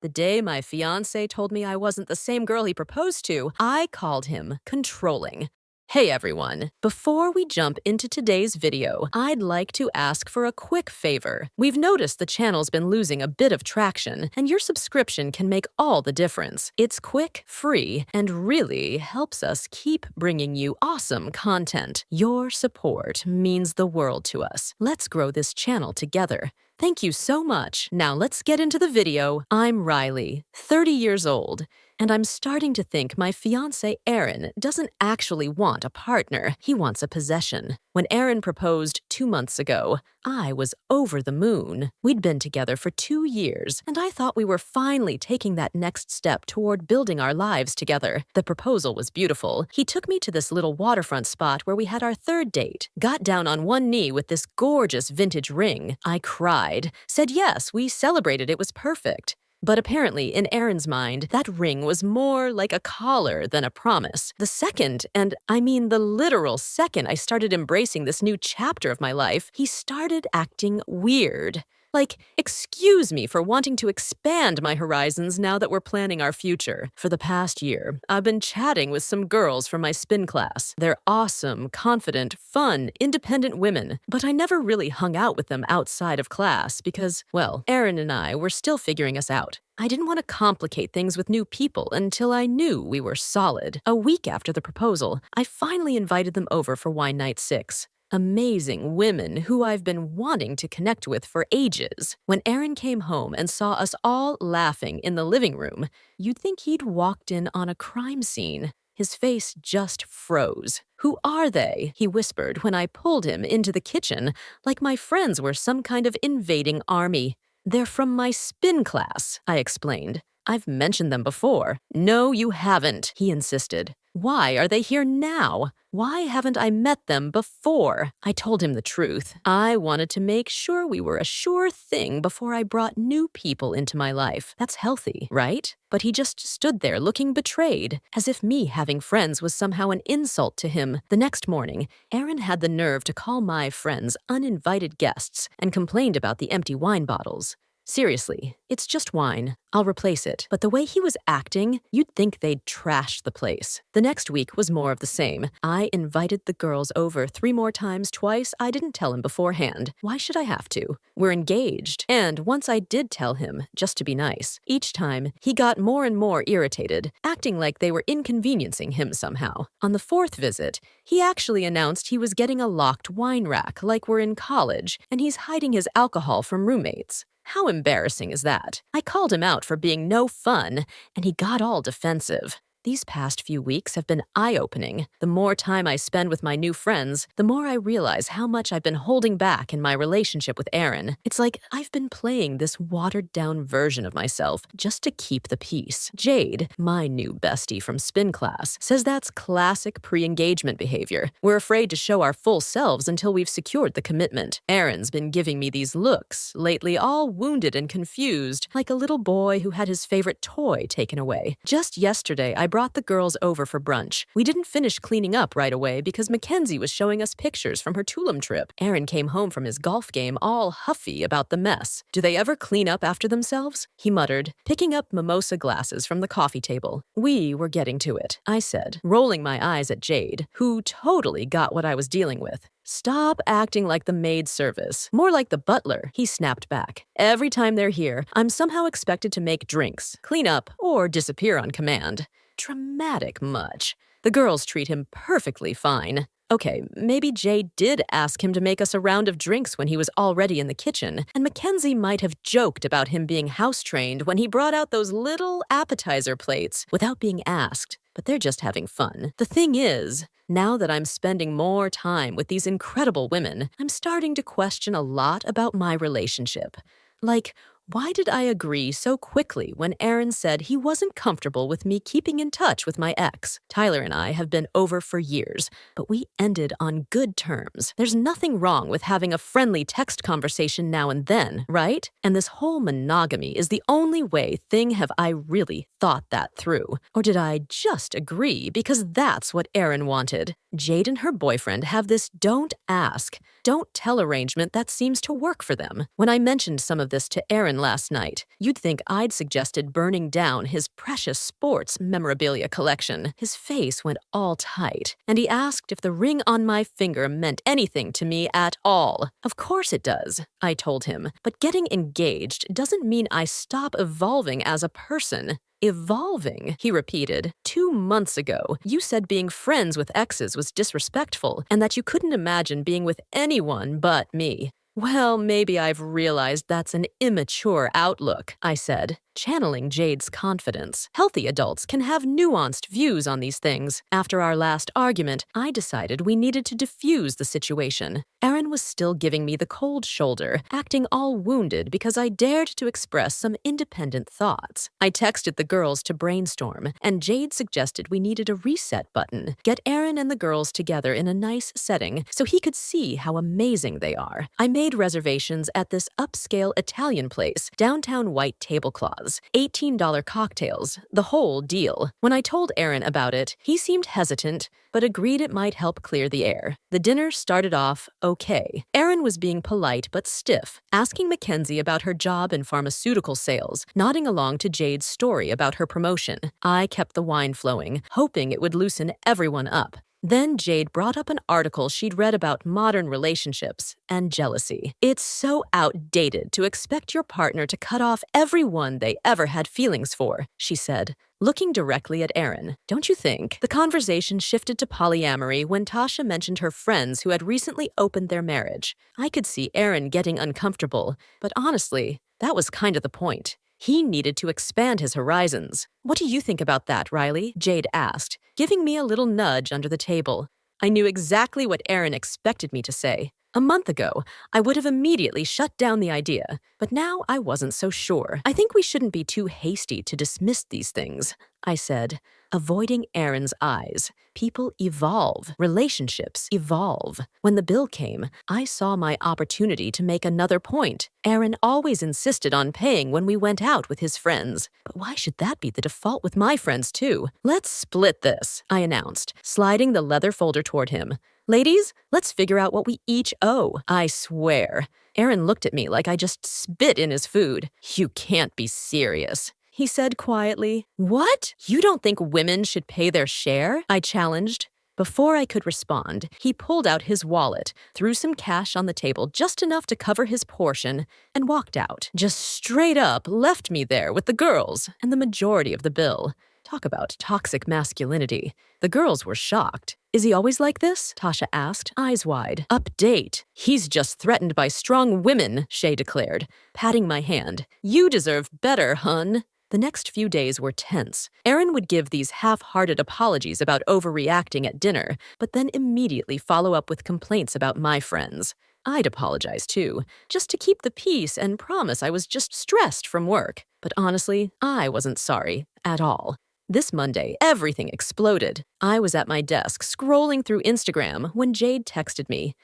The day my fiancé told me I wasn't the same girl he proposed to, I called him controlling. Hey everyone, before we jump into today's video, I'd like to ask for a quick favor. We've noticed the channel's been losing a bit of traction, and your subscription can make all the difference. It's quick, free, and really helps us keep bringing you awesome content. Your support means the world to us. Let's grow this channel together. Thank you so much. Now let's get into the video. I'm Riley, 30 years old, and I'm starting to think my fiancé Aaron doesn't actually want a partner. He wants a possession. When Aaron proposed 2 months ago, I was over the moon. We'd been together for 2 years, and I thought we were finally taking that next step toward building our lives together. The proposal was beautiful. He took me to this little waterfront spot where we had our third date, got down on one knee with this gorgeous vintage ring. I cried, said yes, we celebrated, it was perfect. But apparently, in Aaron's mind, that ring was more like a collar than a promise. The second, and I mean the literal second I started embracing this new chapter of my life, he started acting weird. Like, excuse me for wanting to expand my horizons now that we're planning our future. For the past year, I've been chatting with some girls from my spin class. They're awesome, confident, fun, independent women, but I never really hung out with them outside of class because, well, Aaron and I were still figuring us out. I didn't want to complicate things with new people until I knew we were solid. A week after the proposal, I finally invited them over for wine night 6. Amazing women who I've been wanting to connect with for ages. When Aaron came home and saw us all laughing in the living room, you'd think he'd walked in on a crime scene. His face just froze. "Who are they?" he whispered when I pulled him into the kitchen, like my friends were some kind of invading army. "They're from my spin class," I explained. "I've mentioned them before." "No, you haven't," he insisted. "Why are they here now? Why haven't I met them before?" I told him the truth. I wanted to make sure we were a sure thing before I brought new people into my life. That's healthy, right? But he just stood there looking betrayed, as if me having friends was somehow an insult to him. The next morning, Aaron had the nerve to call my friends uninvited guests and complained about the empty wine bottles. Seriously, it's just wine. I'll replace it. But the way he was acting, you'd think they'd trashed the place. The next week was more of the same. I invited the girls over 3 more times twice. I didn't tell him beforehand. Why should I have to? We're engaged. And once I did tell him, just to be nice, each time he got more and more irritated, acting like they were inconveniencing him somehow. On the 4th visit, he actually announced he was getting a locked wine rack like we're in college, and he's hiding his alcohol from roommates. How embarrassing is that? I called him out for being no fun, and he got all defensive. These past few weeks have been eye-opening. The more time I spend with my new friends, the more I realize how much I've been holding back in my relationship with Aaron. It's like I've been playing this watered-down version of myself just to keep the peace. Jade, my new bestie from spin class, says that's classic pre-engagement behavior. We're afraid to show our full selves until we've secured the commitment. Aaron's been giving me these looks, lately all wounded and confused, like a little boy who had his favorite toy taken away. Just yesterday, I brought the girls over for brunch. We didn't finish cleaning up right away because Mackenzie was showing us pictures from her Tulum trip. Aaron came home from his golf game all huffy about the mess. "Do they ever clean up after themselves?" he muttered, picking up mimosa glasses from the coffee table. "We were getting to it," I said, rolling my eyes at Jade, who totally got what I was dealing with. "Stop acting like the maid service. More like the butler," he snapped back. "Every time they're here, I'm somehow expected to make drinks, clean up, or disappear on command." Dramatic much. The girls treat him perfectly fine. Okay, maybe Jay did ask him to make us a round of drinks when he was already in the kitchen, and Mackenzie might have joked about him being house-trained when he brought out those little appetizer plates without being asked. But they're just having fun. The thing is, now that I'm spending more time with these incredible women, I'm starting to question a lot about my relationship. Like, why did I agree so quickly when Aaron said he wasn't comfortable with me keeping in touch with my ex? Tyler and I have been over for years, but we ended on good terms. There's nothing wrong with having a friendly text conversation now and then, right? And this whole monogamy is the only way have I really thought that through? Or did I just agree because that's what Aaron wanted? Jade and her boyfriend have this don't ask, don't tell arrangement that seems to work for them. When I mentioned some of this to Aaron last night, you'd think I'd suggested burning down his precious sports memorabilia collection. His face went all tight, and he asked if the ring on my finger meant anything to me at all. Of course it does, I told him, but getting engaged doesn't mean I stop evolving as a person. Evolving, he repeated. 2 months ago, you said being friends with exes was disrespectful and that you couldn't imagine being with anyone but me. Well, maybe I've realized that's an immature outlook, I said, channeling Jade's confidence. Healthy adults can have nuanced views on these things. After our last argument, I decided we needed to diffuse the situation. Aaron was still giving me the cold shoulder, acting all wounded because I dared to express some independent thoughts. I texted the girls to brainstorm, and Jade suggested we needed a reset button. Get Aaron and the girls together in a nice setting so he could see how amazing they are. I made reservations at this upscale Italian place, downtown white tablecloths, $18 cocktails, the whole deal. When I told Aaron about it, he seemed hesitant, but agreed it might help clear the air. The dinner started off okay. Aaron was being polite but stiff, asking Mackenzie about her job in pharmaceutical sales, nodding along to Jade's story about her promotion. I kept the wine flowing, hoping it would loosen everyone up. Then Jade brought up an article she'd read about modern relationships and jealousy. It's so outdated to expect your partner to cut off everyone they ever had feelings for, she said, looking directly at Aaron. Don't you think? The conversation shifted to polyamory when Tasha mentioned her friends who had recently opened their marriage. I could see Aaron getting uncomfortable, but honestly, that was kind of the point. He needed to expand his horizons. What do you think about that, Riley? Jade asked, giving me a little nudge under the table. I knew exactly what Aaron expected me to say. A month ago, I would have immediately shut down the idea, but now I wasn't so sure. I think we shouldn't be too hasty to dismiss these things, I said, avoiding Aaron's eyes. People evolve. Relationships evolve. When the bill came, I saw my opportunity to make another point. Aaron always insisted on paying when we went out with his friends. But why should that be the default with my friends, too? Let's split this, I announced, sliding the leather folder toward him. Ladies, let's figure out what we each owe. I swear. Aaron looked at me like I just spit in his food. You can't be serious, he said quietly. What? You don't think women should pay their share? I challenged. Before I could respond, he pulled out his wallet, threw some cash on the table just enough to cover his portion, and walked out. Just straight up left me there with the girls and the majority of the bill. Talk about toxic masculinity. The girls were shocked. Is he always like this? Tasha asked, eyes wide. Update. He's just threatened by strong women, Shay declared, patting my hand. You deserve better, hun. The next few days were tense. Aaron would give these half-hearted apologies about overreacting at dinner, but then immediately follow up with complaints about my friends. I'd apologize too, just to keep the peace and promise I was just stressed from work. But honestly, I wasn't sorry at all. This Monday, everything exploded. I was at my desk scrolling through Instagram when Jade texted me.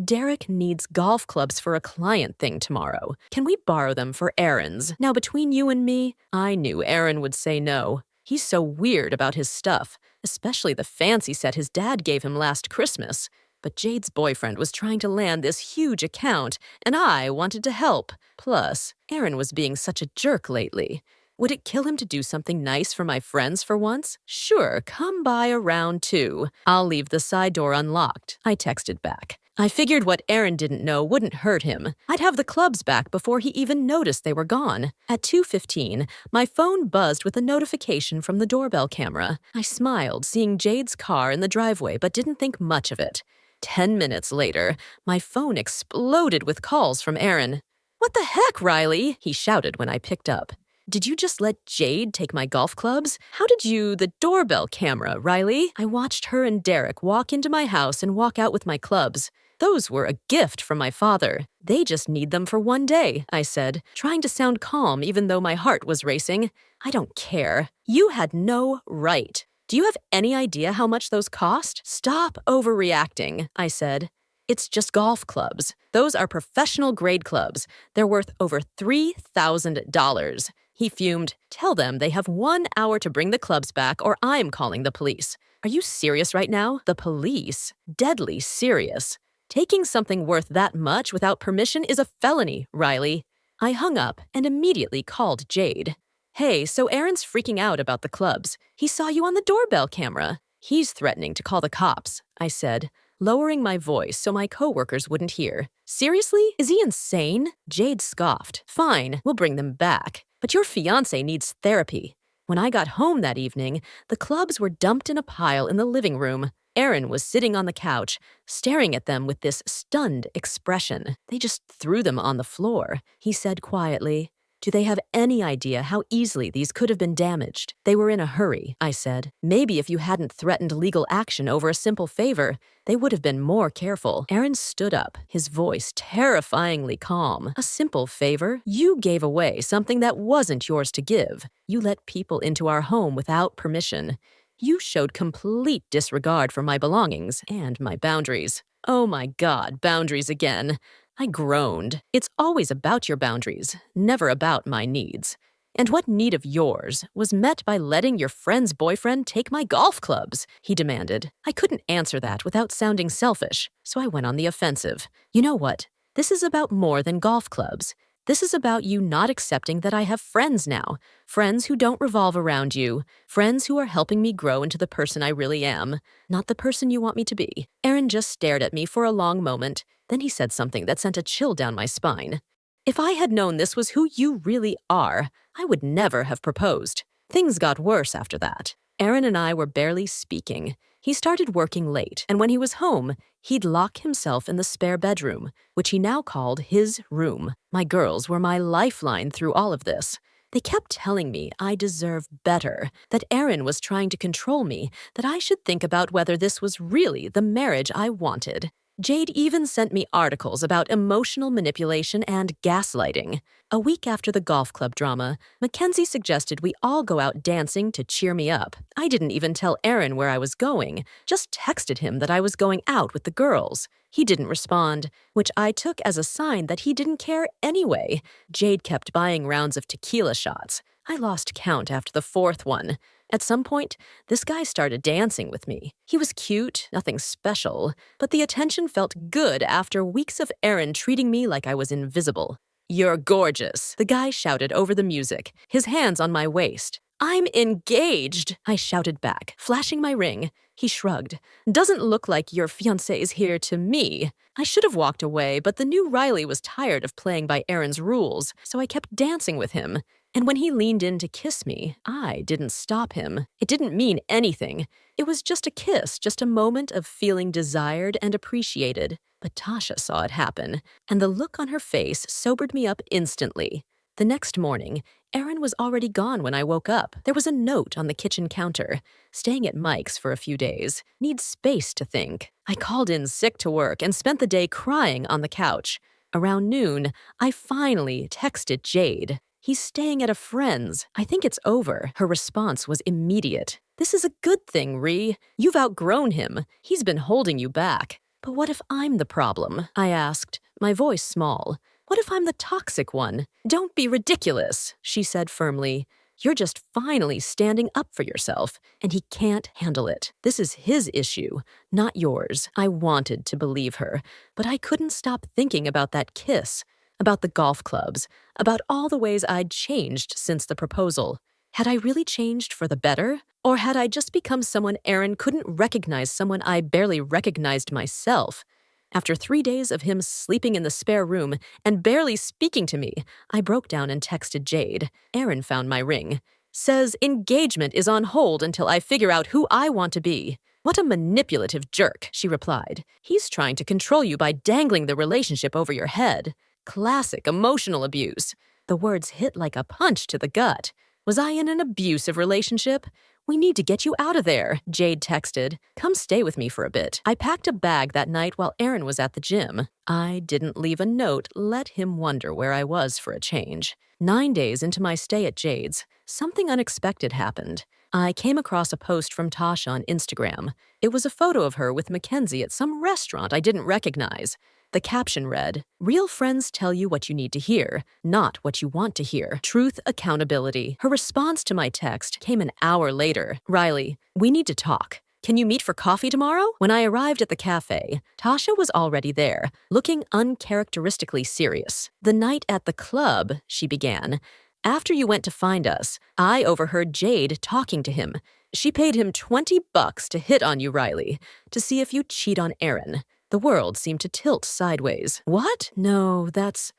Derek needs golf clubs for a client thing tomorrow. Can we borrow them for errands? Now, between you and me, I knew Aaron would say no. He's so weird about his stuff, especially the fancy set his dad gave him last Christmas. But Jade's boyfriend was trying to land this huge account, and I wanted to help. Plus, Aaron was being such a jerk lately. Would it kill him to do something nice for my friends for once? Sure, come by around 2. I'll leave the side door unlocked, I texted back. I figured what Aaron didn't know wouldn't hurt him. I'd have the clubs back before he even noticed they were gone. At 2:15, my phone buzzed with a notification from the doorbell camera. I smiled, seeing Jade's car in the driveway, but didn't think much of it. 10 minutes later, my phone exploded with calls from Aaron. What the heck, Riley? He shouted when I picked up. Did you just let Jade take my golf clubs? How did you, the doorbell camera, Riley? I watched her and Derek walk into my house and walk out with my clubs. Those were a gift from my father. They just need them for one day, I said, trying to sound calm even though my heart was racing. I don't care. You had no right. Do you have any idea how much those cost? Stop overreacting, I said. It's just golf clubs. Those are professional grade clubs. They're worth over $3,000. He fumed. Tell them they have 1 hour to bring the clubs back or I'm calling the police. Are you serious right now? The police? Deadly serious. Taking something worth that much without permission is a felony, Riley. I hung up and immediately called Jade. Hey, so Aaron's freaking out about the clubs. He saw you on the doorbell camera. He's threatening to call the cops, I said, lowering my voice so my coworkers wouldn't hear. Seriously? Is he insane? Jade scoffed. Fine, we'll bring them back. But your fiancé needs therapy. When I got home that evening, the clubs were dumped in a pile in the living room. Aaron was sitting on the couch, staring at them with this stunned expression. They just threw them on the floor, he said quietly. Do they have any idea how easily these could have been damaged? They were in a hurry, I said. Maybe if you hadn't threatened legal action over a simple favor, they would have been more careful. Aaron stood up, his voice terrifyingly calm. A simple favor? You gave away something that wasn't yours to give. You let people into our home without permission. You showed complete disregard for my belongings and my boundaries. Oh my God, boundaries again. I groaned. It's always about your boundaries, never about my needs. And what need of yours was met by letting your friend's boyfriend take my golf clubs? He demanded. I couldn't answer that without sounding selfish, so I went on the offensive. You know what? This is about more than golf clubs. This is about you not accepting that I have friends now, friends who don't revolve around you, friends who are helping me grow into the person I really am, not the person you want me to be. Aaron just stared at me for a long moment. Then he said something that sent a chill down my spine. If I had known this was who you really are, I would never have proposed. Things got worse after that. Aaron and I were barely speaking. He started working late, and when he was home, he'd lock himself in the spare bedroom, which he now called his room. My girls were my lifeline through all of this. They kept telling me I deserve better, that Aaron was trying to control me, that I should think about whether this was really the marriage I wanted. Jade even sent me articles about emotional manipulation and gaslighting. A week after the golf club drama, Mackenzie suggested we all go out dancing to cheer me up. I didn't even tell Aaron where I was going, just texted him that I was going out with the girls. He didn't respond, which I took as a sign that he didn't care anyway. Jade kept buying rounds of tequila shots. I lost count after the fourth one. At some point, this guy started dancing with me. He was cute, nothing special, but the attention felt good after weeks of Aaron treating me like I was invisible. You're gorgeous, the guy shouted over the music, his hands on my waist. I'm engaged, I shouted back, flashing my ring. He shrugged. Doesn't look like your fiancé is here to me. I should have walked away, but the new Riley was tired of playing by Aaron's rules, so I kept dancing with him. And when he leaned in to kiss me, I didn't stop him. It didn't mean anything. It was just a kiss, just a moment of feeling desired and appreciated. But Tasha saw it happen, and the look on her face sobered me up instantly. The next morning, Aaron was already gone when I woke up. There was a note on the kitchen counter. Staying at Mike's for a few days. Needs space to think. I called in sick to work and spent the day crying on the couch. Around noon, I finally texted Jade. He's staying at a friend's. I think it's over. Her response was immediate. This is a good thing, Ree. You've outgrown him. He's been holding you back. But what if I'm the problem? I asked, my voice small. What if I'm the toxic one? Don't be ridiculous, she said firmly. You're just finally standing up for yourself, and he can't handle it. This is his issue, not yours. I wanted to believe her, but I couldn't stop thinking about that kiss, about the golf clubs, about all the ways I'd changed since the proposal. Had I really changed for the better? Or had I just become someone Aaron couldn't recognize, someone I barely recognized myself? After 3 days of him sleeping in the spare room and barely speaking to me, I broke down and texted Jade. Aaron found my ring. Says engagement is on hold until I figure out who I want to be. What a manipulative jerk, she replied. He's trying to control you by dangling the relationship over your head. Classic emotional abuse. The words hit like a punch to the gut. Was I in an abusive relationship? We need to get you out of there, Jade texted. Come stay with me for a bit. I packed a bag that night while Aaron was at the gym. I didn't leave a note, let him wonder where I was for a change. 9 days into my stay at Jade's, something unexpected happened. I came across a post from Tasha on Instagram. It was a photo of her with Mackenzie at some restaurant I didn't recognize. The caption read, "Real friends tell you what you need to hear, not what you want to hear. Truth, accountability." Her response to my text came an hour later. "Riley, we need to talk. Can you meet for coffee tomorrow? When I arrived at the cafe, Tasha was already there, looking uncharacteristically serious. The night at the club, she began. After you went to find us, I overheard Jade talking to him. She paid him $20 to hit on you, Riley, to see if you'd cheat on Aaron. The world seemed to tilt sideways. What? No, that's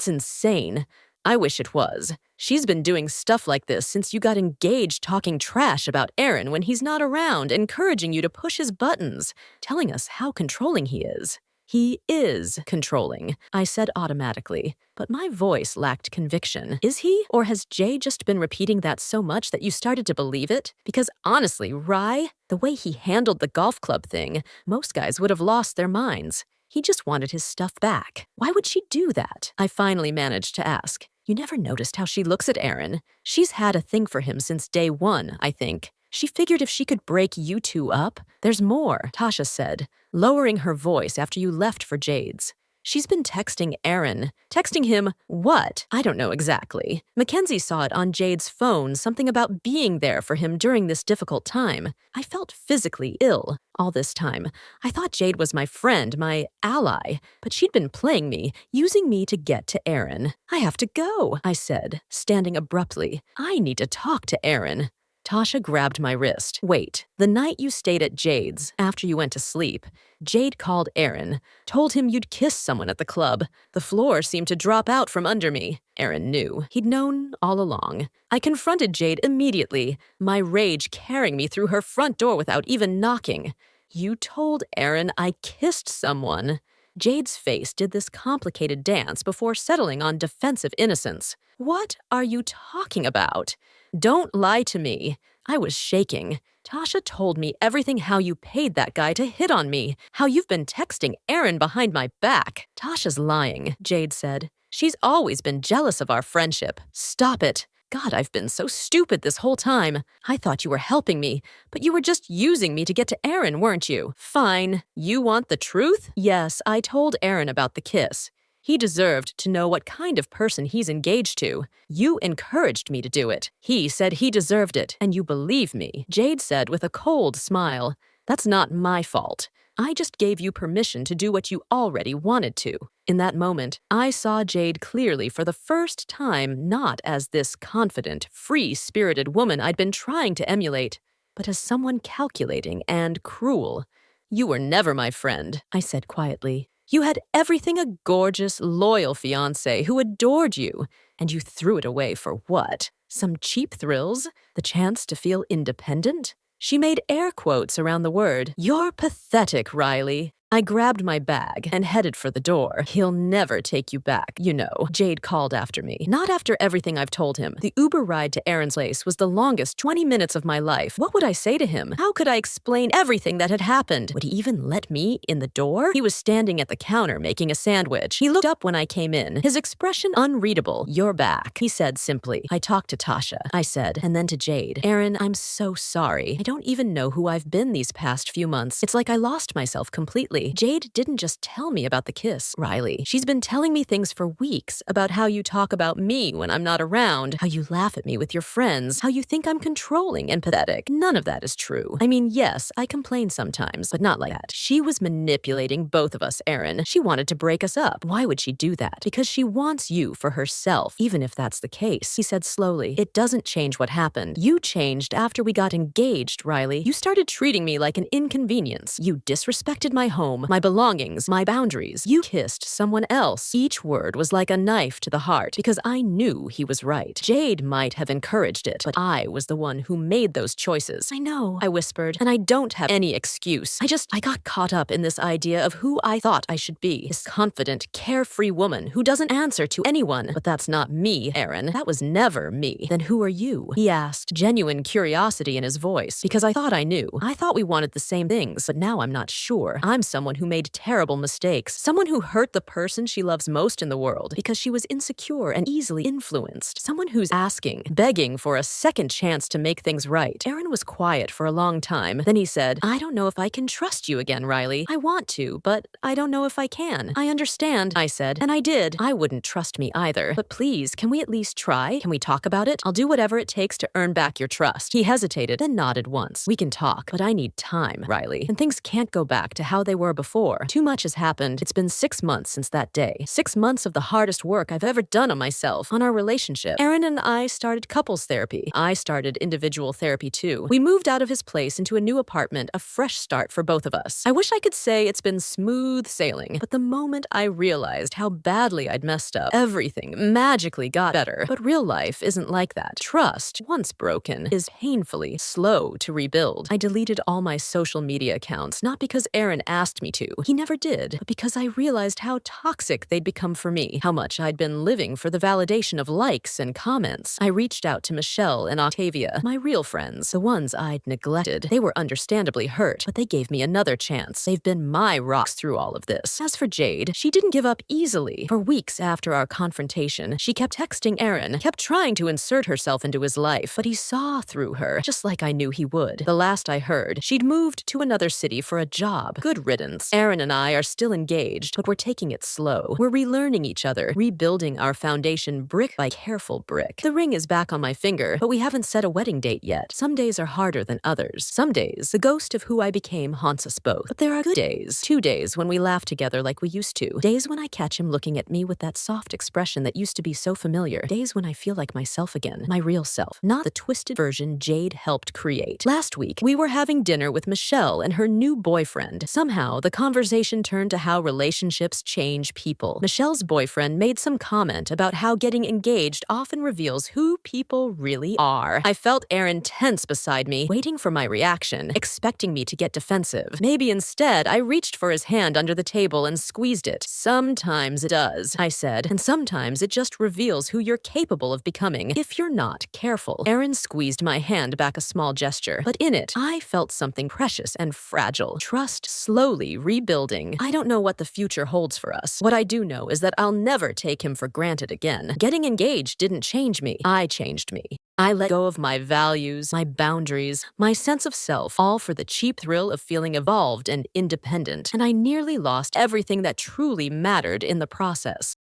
insane. I wish it was. She's been doing stuff like this since you got engaged, talking trash about Aaron when he's not around, encouraging you to push his buttons, telling us how controlling he is. He is controlling, I said automatically, but my voice lacked conviction. Is he? Or has Jay just been repeating that so much that you started to believe it? Because honestly, Rye, the way he handled the golf club thing, most guys would have lost their minds. He just wanted his stuff back. Why would she do that? I finally managed to ask. You never noticed how she looks at Aaron? She's had a thing for him since day one, I think. She figured if she could break you two up. There's more, Tasha said, lowering her voice after you left for Jade's. She's been texting Aaron. Texting him what? I don't know exactly. Mackenzie saw it on Jade's phone, something about being there for him during this difficult time. I felt physically ill all this time. I thought Jade was my friend, my ally, but she'd been playing me, using me to get to Aaron. I have to go, I said, standing abruptly. I need to talk to Aaron. Tasha grabbed my wrist. Wait, the night you stayed at Jade's, after you went to sleep, Jade called Aaron, told him you'd kissed someone at the club. The floor seemed to drop out from under me. Aaron knew. He'd known all along. I confronted Jade immediately, my rage carrying me through her front door without even knocking. You told Aaron I kissed someone. Jade's face did this complicated dance before settling on defensive innocence. What are you talking about? Don't lie to me. I was shaking. Tasha told me everything how you paid that guy to hit on me, how you've been texting Aaron behind my back. Tasha's lying, Jade said. She's always been jealous of our friendship. Stop it. God, I've been so stupid this whole time. I thought you were helping me, but you were just using me to get to Aaron, weren't you? Fine. You want the truth? Yes, I told Aaron about the kiss. He deserved to know what kind of person he's engaged to. You encouraged me to do it. He said he deserved it, and you believe me, Jade said with a cold smile. That's not my fault. I just gave you permission to do what you already wanted to. In that moment, I saw Jade clearly for the first time, not as this confident, free-spirited woman I'd been trying to emulate, but as someone calculating and cruel. You were never my friend, I said quietly. You had everything a gorgeous, loyal fiancé who adored you, and you threw it away for what? Some cheap thrills? The chance to feel independent? She made air quotes around the word. You're pathetic, Riley. I grabbed my bag and headed for the door. He'll never take you back, you know, Jade called after me. Not after everything I've told him. The Uber ride to Aaron's place was the longest 20 minutes of my life. What would I say to him? How could I explain everything that had happened? Would he even let me in the door? He was standing at the counter making a sandwich. He looked up when I came in, his expression unreadable. You're back, he said simply. I talked to Tasha, I said, and then to Jade. Aaron, I'm so sorry. I don't even know who I've been these past few months. It's like I lost myself completely. Jade didn't just tell me about the kiss, Riley. She's been telling me things for weeks about how you talk about me when I'm not around, how you laugh at me with your friends, how you think I'm controlling and pathetic. None of that is true. I mean, yes, I complain sometimes, but not like that. She was manipulating both of us, Aaron. She wanted to break us up. Why would she do that? Because she wants you for herself, even if that's the case. He said slowly, it doesn't change what happened. You changed after we got engaged, Riley. You started treating me like an inconvenience. You disrespected my home, my belongings, my boundaries. You kissed someone else. Each word was like a knife to the heart because I knew he was right. Jade might have encouraged it, but I was the one who made those choices. I know, I whispered, and I don't have any excuse. I got caught up in this idea of who I thought I should be. This confident, carefree woman who doesn't answer to anyone. But that's not me, Aaron. That was never me. Then who are you? He asked, genuine curiosity in his voice, because I thought I knew. I thought we wanted the same things, but now I'm not sure. I'm someone who made terrible mistakes, someone who hurt the person she loves most in the world because she was insecure and easily influenced, someone who's asking, begging for a second chance to make things right. Aaron was quiet for a long time. Then he said, "I don't know if I can trust you again, Riley. I want to, but I don't know if I can." "I understand," I said, and I did. I wouldn't trust me either. "But please, can we at least try? Can we talk about it? I'll do whatever it takes to earn back your trust." He hesitated, then nodded once. "We can talk, but I need time, Riley. And things can't go back to how they were before. Too much has happened. It's been 6 months since that day. 6 months of the hardest work I've ever done on myself, on our relationship." Aaron and I started couples therapy. I started individual therapy too. We moved out of his place into a new apartment, a fresh start for both of us. I wish I could say it's been smooth sailing, but the moment I realized how badly I'd messed up, everything magically got better. But real life isn't like that. Trust, once broken, is painfully slow to rebuild. I deleted all my social media accounts, not because Aaron asked me to. He never did, but because I realized how toxic they'd become for me, how much I'd been living for the validation of likes and comments. I reached out to Michelle and Octavia, my real friends, the ones I'd neglected. They were understandably hurt, but they gave me another chance. They've been my rocks through all of this. As for Jade, she didn't give up easily. For weeks after our confrontation, she kept texting Aaron, kept trying to insert herself into his life, but he saw through her, just like I knew he would. The last I heard, she'd moved to another city for a job. Good riddance. Aaron and I are still engaged, but we're taking it slow. We're relearning each other, rebuilding our foundation brick by careful brick. The ring is back on my finger, but we haven't set a wedding date yet. Some days are harder than others. Some days, the ghost of who I became haunts us both. But there are good days. 2 days when we laugh together like we used to. Days when I catch him looking at me with that soft expression that used to be so familiar. Days when I feel like myself again. My real self. Not the twisted version Jade helped create. Last week, we were having dinner with Michelle and her new boyfriend. Somehow, the conversation turned to how relationships change people. Michelle's boyfriend made some comment about how getting engaged often reveals who people really are. I felt Aaron tense beside me, waiting for my reaction, expecting me to get defensive. Maybe instead, I reached for his hand under the table and squeezed it. "Sometimes it does," I said, "and sometimes it just reveals who you're capable of becoming if you're not careful." Aaron squeezed my hand back a small gesture, but in it, I felt something precious and fragile. Trust slowly rebuilding. I don't know what the future holds for us. What I do know is that I'll never take him for granted again. Getting engaged didn't change me. I changed me. I let go of my values, my boundaries, my sense of self, all for the cheap thrill of feeling evolved and independent, and I nearly lost everything that truly mattered in the process.